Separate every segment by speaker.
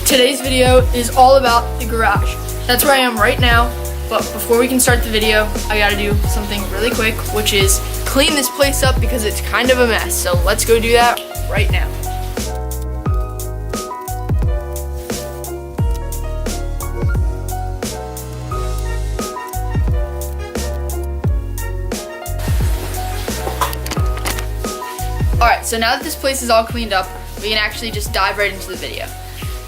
Speaker 1: Today's video is all about the garage. That's where I am right now, but before we can start the video, I gotta do something really quick, which is clean this place up because it's kind of a mess. So let's go do that right now. Alright, so now that this place is all cleaned up, we can actually just dive right into the video.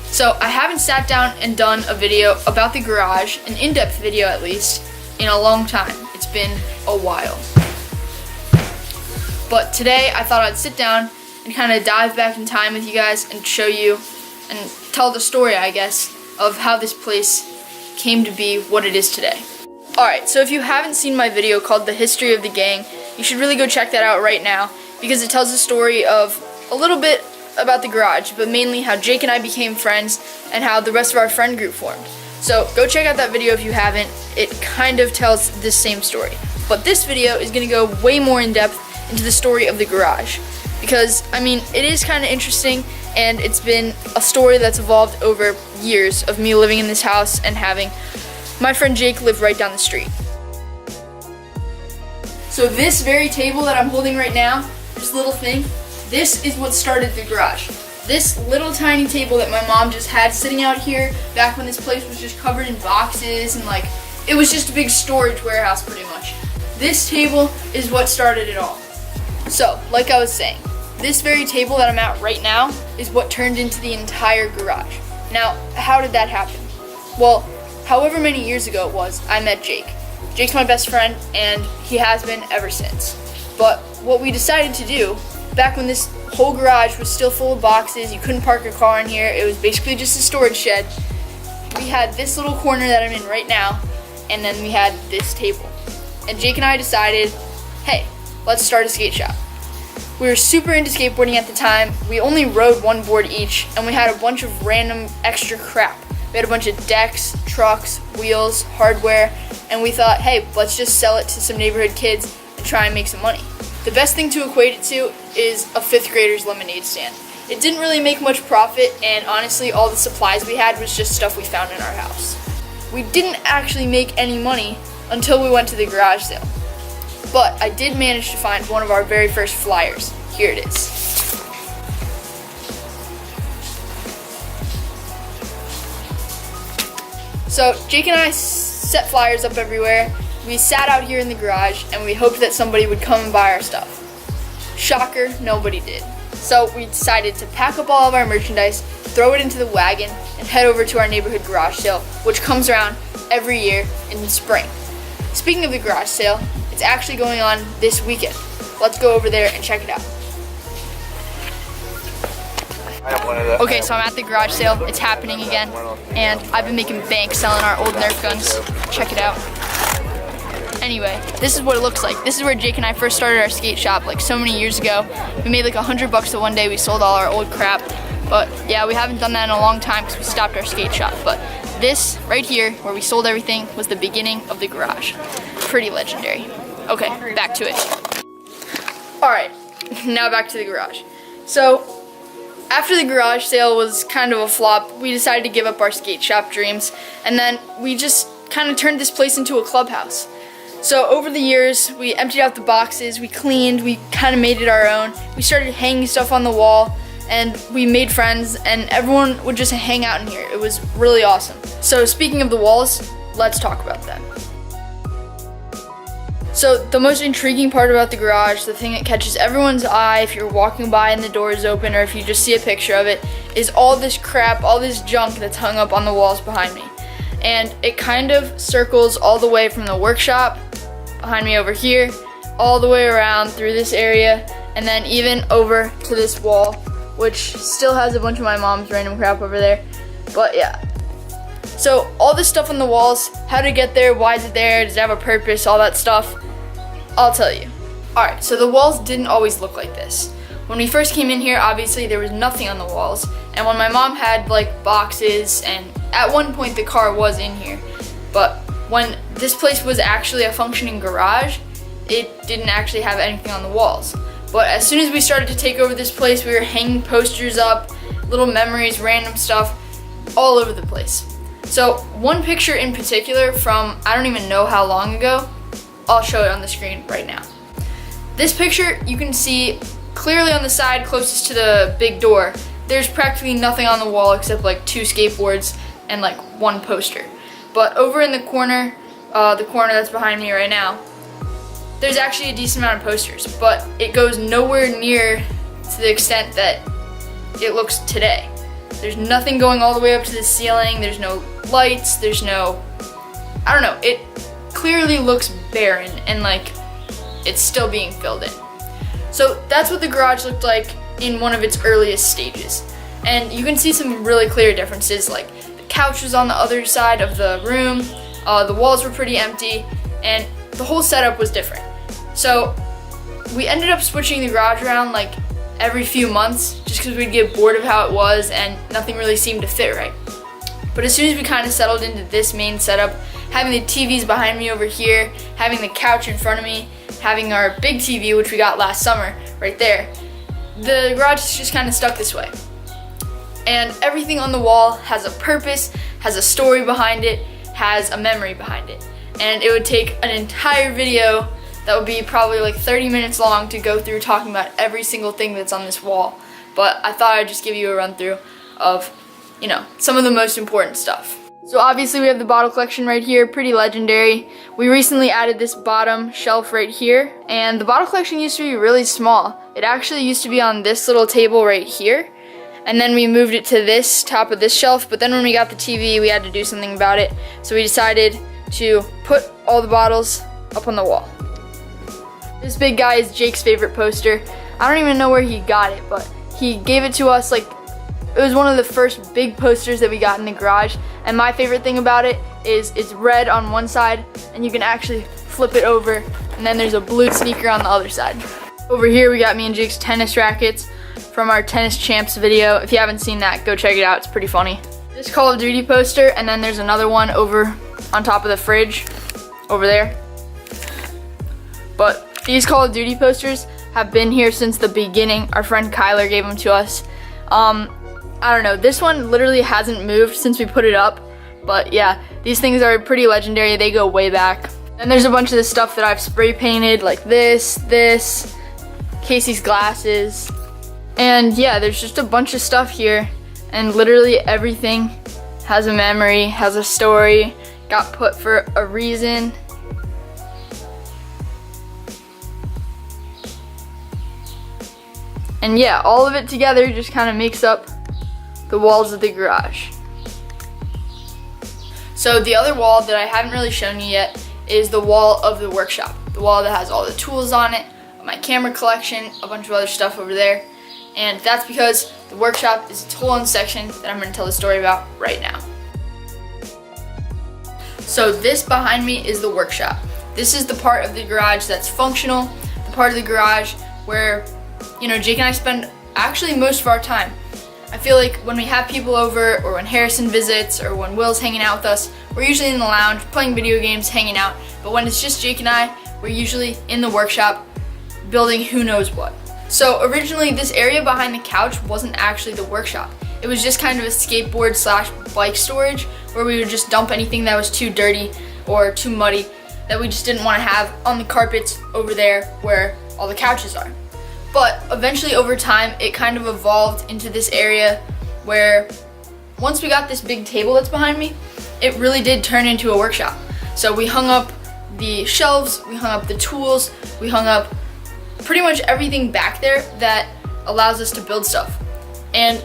Speaker 1: So I haven't sat down and done a video about the garage, an in-depth video at least, in a long time. It's been a while. But today I thought I'd sit down and kind of dive back in time with you guys and show you and tell the story, I guess, of how this place came to be what it is today. Alright, so if you haven't seen my video called The History of the Gang, you should really go check that out right now because it tells the story of a little bit about the garage, but mainly how Jake and I became friends and how the rest of our friend group formed. So go check out that video if you haven't. It kind of tells this same story. But this video is going to go way more in depth into the story of the garage because, I mean, it is kind of interesting and it's been a story that's evolved over years of me living in this house and having my friend Jake live right down the street. So this very table that I'm holding right now, this little thing, this is what started the garage. This little tiny table that my mom just had sitting out here back when this place was just covered in boxes and like, it was just a big storage warehouse pretty much. This table is what started it all. So, like I was saying, this very table that I'm at right now is what turned into the entire garage. Now, how did that happen? Well, however many years ago it was, I met Jake. Jake's my best friend and he has been ever since. But what we decided to do, back when this whole garage was still full of boxes, you couldn't park a car in here, it was basically just a storage shed. We had this little corner that I'm in right now, and then we had this table. And Jake and I decided, hey, let's start a skate shop. We were super into skateboarding at the time. We only rode one board each, and we had a bunch of random extra crap. We had a bunch of decks, trucks, wheels, hardware, and we thought, hey, let's just sell it to some neighborhood kids and try and make some money. The best thing to equate it to is a 5th grader's lemonade stand. It didn't really make much profit, and honestly all the supplies we had was just stuff we found in our house. We didn't actually make any money until we went to the garage sale. But I did manage to find one of our very first flyers. Here it is. So Jake and I set flyers up everywhere. We sat out here in the garage and we hoped that somebody would come and buy our stuff. Shocker, nobody did. So we decided to pack up all of our merchandise, throw it into the wagon, and head over to our neighborhood garage sale, which comes around every year in the spring. Speaking of the garage sale, it's actually going on this weekend. Let's go over there and check it out. Okay, so I'm at the garage sale. It's happening again, and I've been making bank selling our old Nerf guns. Check it out. Anyway, this is what it looks like. This is where Jake and I first started our skate shop like so many years ago. We made like $100 the one day. We sold all our old crap. But yeah, we haven't done that in a long time because we stopped our skate shop. But this right here, where we sold everything, was the beginning of the garage. Pretty legendary. Okay, back to it. Alright, now back to the garage. So, after the garage sale was kind of a flop, we decided to give up our skate shop dreams. And then we just kind of turned this place into a clubhouse. So over the years, we emptied out the boxes, we cleaned, we kind of made it our own. We started hanging stuff on the wall, and we made friends, and everyone would just hang out in here. It was really awesome. So speaking of the walls, let's talk about that. So the most intriguing part about the garage, the thing that catches everyone's eye if you're walking by and the door is open or if you just see a picture of it, is all this crap, all this junk that's hung up on the walls behind me. And it kind of circles all the way from the workshop behind me over here, all the way around through this area, and then even over to this wall, which still has a bunch of my mom's random crap over there. But yeah. So all this stuff on the walls, how to get there, why is it there, does it have a purpose, all that stuff, I'll tell you. Alright, so the walls didn't always look like this. When we first came in here, obviously there was nothing on the walls, and when my mom had like boxes, and at one point the car was in here, but when this place was actually a functioning garage, it didn't actually have anything on the walls. But as soon as we started to take over this place, we were hanging posters up, little memories, random stuff. all over the place. So one picture in particular from I don't even know how long ago, I'll show it on the screen right now. This picture you can see clearly on the side closest to the big door. There's practically nothing on the wall except like 2 skateboards and like 1 poster. But over in the corner that's behind me right now, there's actually a decent amount of posters, but it goes nowhere near to the extent that it looks today. There's nothing going all the way up to the ceiling, there's no lights, there's no, I don't know, it clearly looks barren and like it's still being filled in. So that's what the garage looked like in one of its earliest stages. And you can see some really clear differences, like the couch was on the other side of the room, the walls were pretty empty, and the whole setup was different. So we ended up switching the garage around like every few months just because we'd get bored of how it was and nothing really seemed to fit right. But as soon as we kind of settled into this main setup, having the TVs behind me over here, having the couch in front of me, having our big TV, which we got last summer, right there, the garage just kind of stuck this way. And everything on the wall has a purpose, has a story behind it, has a memory behind it. And it would take an entire video that would be probably like 30 minutes long to go through talking about every single thing that's on this wall. But I thought I'd just give you a run through of, you know, some of the most important stuff. So obviously we have the bottle collection right here, pretty legendary. We recently added this bottom shelf right here, and the bottle collection used to be really small. It actually used to be on this little table right here, and then we moved it to this top of this shelf, but then when we got the TV, we had to do something about it. So we decided to put all the bottles up on the wall. This big guy is Jake's favorite poster. I don't even know where he got it, but he gave it to us like, it was one of the first big posters that we got in the garage, and my favorite thing about it is it's red on one side, and you can actually flip it over, and then there's a blue sneaker on the other side. Over here we got me and Jake's tennis rackets from our Tennis Champs video. If you haven't seen that, go check it out, it's pretty funny. This Call of Duty poster, and then there's another one over on top of the fridge, over there. But these Call of Duty posters have been here since the beginning. Our friend Kyler gave them to us. I don't know, this one literally hasn't moved since we put it up, but yeah, these things are pretty legendary, they go way back. And there's a bunch of the stuff that I've spray painted, like this, Casey's glasses, and yeah, there's just a bunch of stuff here, and literally everything has a memory, has a story, got put for a reason. And yeah, all of it together just kind of makes up the walls of the garage. So the other wall that I haven't really shown you yet is the wall of the workshop. The wall that has all the tools on it, my camera collection, a bunch of other stuff over there. And that's because the workshop is its whole own section that I'm going to tell the story about right now. So this behind me is the workshop. This is the part of the garage that's functional, the part of the garage where, you know, Jake and I spend actually most of our time. I feel like when we have people over, or when Harrison visits, or when Will's hanging out with us, we're usually in the lounge playing video games, hanging out. But when it's just Jake and I, we're usually in the workshop building who knows what. So originally this area behind the couch wasn't actually the workshop. It was just kind of a skateboard / bike storage where we would just dump anything that was too dirty or too muddy that we just didn't want to have on the carpets over there where all the couches are. But eventually over time, it kind of evolved into this area where once we got this big table that's behind me, it really did turn into a workshop. So we hung up the shelves, we hung up the tools, we hung up pretty much everything back there that allows us to build stuff. And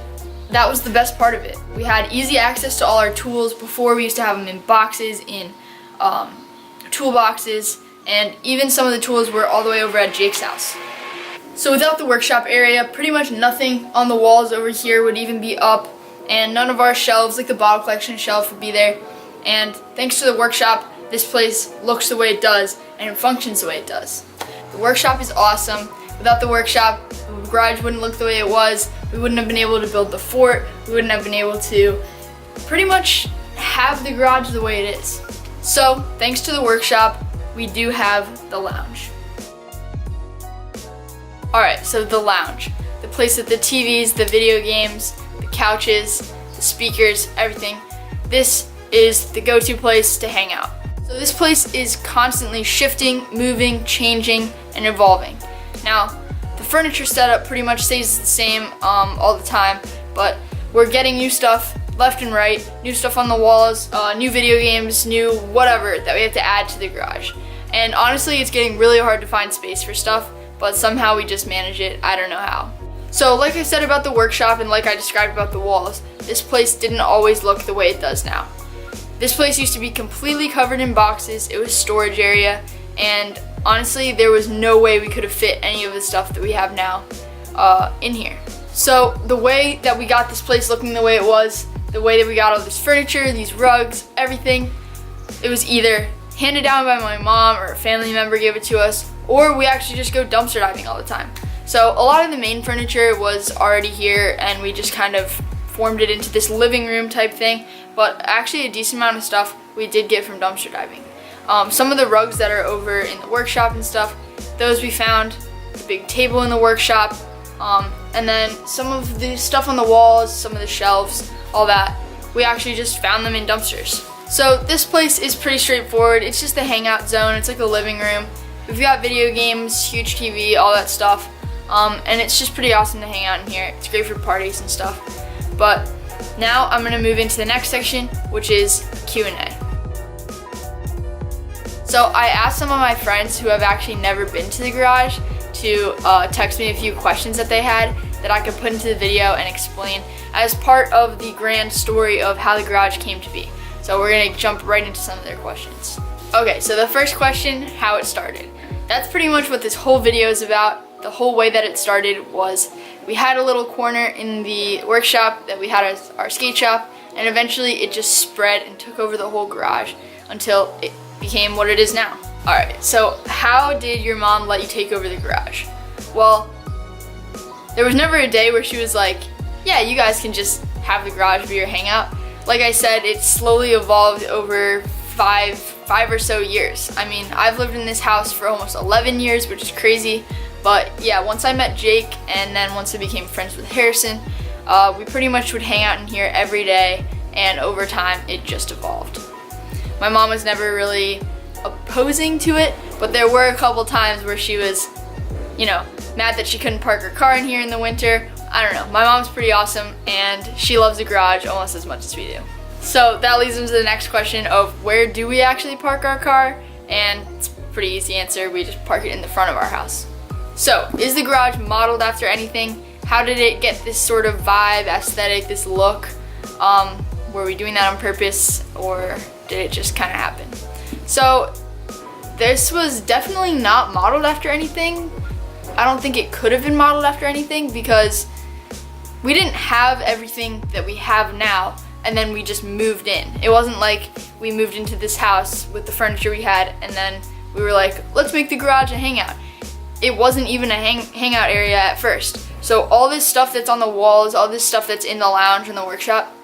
Speaker 1: that was the best part of it. We had easy access to all our tools. Before, we used to have them in boxes, in toolboxes, and even some of the tools were all the way over at Jake's house. So without the workshop area, pretty much nothing on the walls over here would even be up, and none of our shelves, like the bottle collection shelf, would be there. And thanks to the workshop, this place looks the way it does, and it functions the way it does. The workshop is awesome. Without the workshop, the garage wouldn't look the way it was. We wouldn't have been able to build the fort. We wouldn't have been able to pretty much have the garage the way it is. So, thanks to the workshop, we do have the lounge. Alright, so the lounge. The place with the TVs, the video games, the couches, the the speakers, everything. This is the go-to place to hang out. So this place is constantly shifting, moving, changing, and evolving. Now, the furniture setup pretty much stays the same all the time, but we're getting new stuff left and right, new stuff on the walls, new video games, new whatever that we have to add to the garage. And honestly, it's getting really hard to find space for stuff, but somehow we just manage it. I don't know how. So like I said about the workshop and like I described about the walls, this place didn't always look the way it does now. This place used to be completely covered in boxes. It was storage area, and honestly, there was no way we could have fit any of the stuff that we have now in here. So the way that we got this place looking the way it was, the way that we got all this furniture, these rugs, everything, it was either handed down by my mom or a family member gave it to us, or we actually just go dumpster diving all the time. So a lot of the main furniture was already here, and we just kind of formed it into this living room type thing, but actually a decent amount of stuff we did get from dumpster diving. Some of the rugs that are over in the workshop and stuff, those we found, the big table in the workshop, and then some of the stuff on the walls, some of the shelves, all that, we actually just found them in dumpsters. So this place is pretty straightforward. It's just a hangout zone. It's like a living room. We've got video games, huge TV, all that stuff. And it's just pretty awesome to hang out in here. It's great for parties and stuff. But now I'm gonna move into the next section, which is Q&A. So I asked some of my friends who have actually never been to the garage to text me a few questions that they had that I could put into the video and explain as part of the grand story of how the garage came to be. So we're gonna jump right into some of their questions. Okay, so the first question, how it started. That's pretty much what this whole video is about. The whole way that it started was we had a little corner in the workshop that we had as our skate shop, and eventually it just spread and took over the whole garage until it became what it is now. Alright, so how did your mom let you take over the garage? Well, there was never a day where she was like, yeah, you guys can just have the garage be your hangout. Like I said, it slowly evolved over five or so years. I mean, I've lived in this house for almost 11 years, which is crazy. But yeah, once I met Jake and then once I became friends with Harrison, we pretty much would hang out in here every day, and over time it just evolved. My mom was never really opposing to it, but there were a couple times where she was, you know, mad that she couldn't park her car in here in the winter. I don't know, my mom's pretty awesome and she loves the garage almost as much as we do. So that leads into the next question of where do we actually park our car? And it's a pretty easy answer, we just park it in the front of our house. So, is the garage modeled after anything? How did it get this sort of vibe, aesthetic, this look? Were we doing that on purpose, or did it just kind of happen? So, this was definitely not modeled after anything. I don't think it could have been modeled after anything because we didn't have everything that we have now and then we just moved in. It wasn't like we moved into this house with the furniture we had and then we were like, let's make the garage a hangout. It wasn't even a hangout area at first. So all this stuff that's on the walls, all this stuff that's in the lounge and the workshop,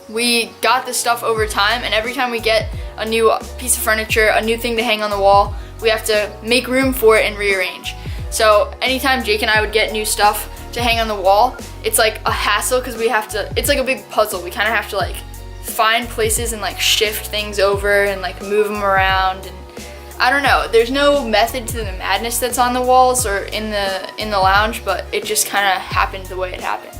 Speaker 1: we got this stuff over time, and every time we get a new piece of furniture, a new thing to hang on the wall, we have to make room for it and rearrange. So anytime Jake and I would get new stuff to hang on the wall, it's like a hassle because we have to, it's like a big puzzle. We kind of have to like find places and like shift things over and like move them around, and I don't know, there's no method to the madness that's on the walls or in the lounge, but it just kind of happened the way it happened.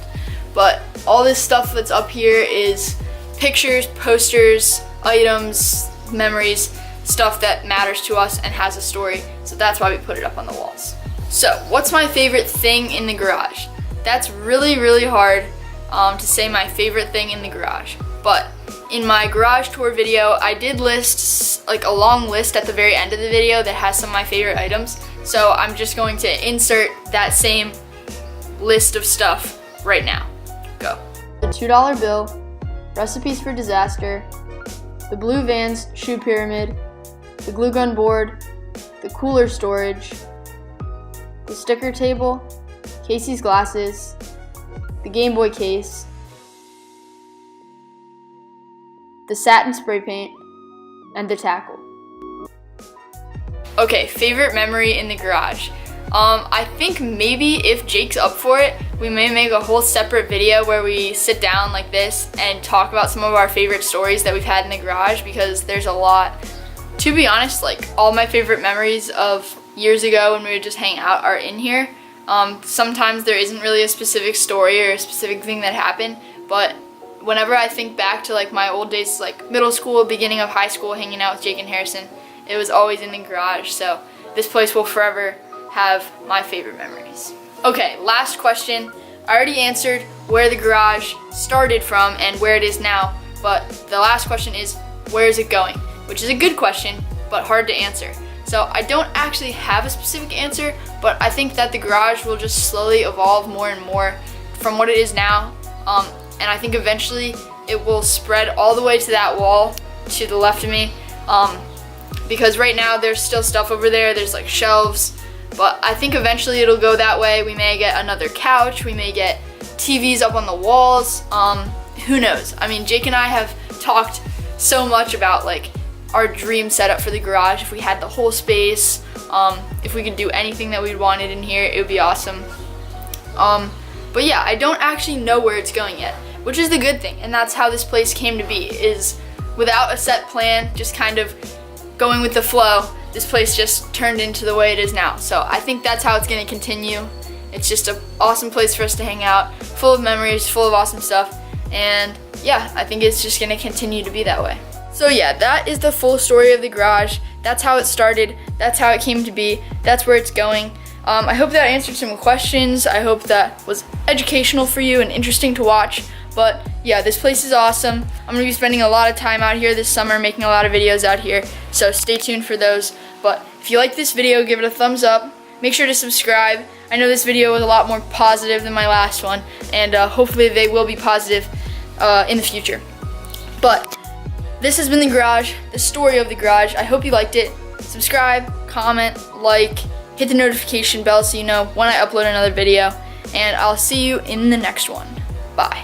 Speaker 1: But all this stuff that's up here is pictures, posters, items, memories, stuff that matters to us and has a story, so that's why we put it up on the walls. So, what's my favorite thing in the garage? That's really, really hard to say my favorite thing in the garage, but in my garage tour video, I did list like a long list at the very end of the video that has some of my favorite items. So I'm just going to insert that same list of stuff right now. Go. The $2 bill, recipes for disaster, the blue Vans shoe pyramid, the glue gun board, the cooler storage, the sticker table, Casey's glasses, the Game Boy case, the satin spray paint, and the tackle. Okay, favorite memory in the garage. I think maybe if Jake's up for it, we may make a whole separate video where we sit down like this and talk about some of our favorite stories that we've had in the garage, because there's a lot. To be honest, like all my favorite memories of years ago when we would just hang out are in here. Sometimes there isn't really a specific story or a specific thing that happened, but whenever I think back to like my old days, like middle school, beginning of high school, hanging out with Jake and Harrison, it was always in the garage. So this place will forever have my favorite memories. Okay, last question. I already answered where the garage started from and where it is now, but the last question is, where is it going? Which is a good question, but hard to answer. So I don't actually have a specific answer, but I think that the garage will just slowly evolve more and more from what it is now. And I think eventually it will spread all the way to that wall to the left of me. Because right now there's still stuff over there, there's like shelves, but I think eventually it'll go that way. We may get another couch, we may get TVs up on the walls, who knows? I mean, Jake and I have talked so much about like our dream setup for the garage. If we had the whole space, if we could do anything that we wanted in here, it would be awesome. But yeah, I don't actually know where it's going yet, which is the good thing, and that's how this place came to be, is without a set plan, just kind of going with the flow, this place just turned into the way it is now. So I think that's how it's going to continue. It's just an awesome place for us to hang out, full of memories, full of awesome stuff, and yeah, I think it's just going to continue to be that way. So yeah, that is the full story of the garage. That's how it started, that's how it came to be, that's where it's going. I hope that answered some questions. I hope that was educational for you and interesting to watch. But yeah, this place is awesome. I'm gonna be spending a lot of time out here this summer, making a lot of videos out here, so stay tuned for those. But if you like this video, give it a thumbs up. Make sure to subscribe. I know this video was a lot more positive than my last one, and hopefully they will be positive in the future. But this has been the garage, the story of the garage. I hope you liked it. Subscribe, comment, like, hit the notification bell so you know when I upload another video, and I'll see you in the next one. Bye.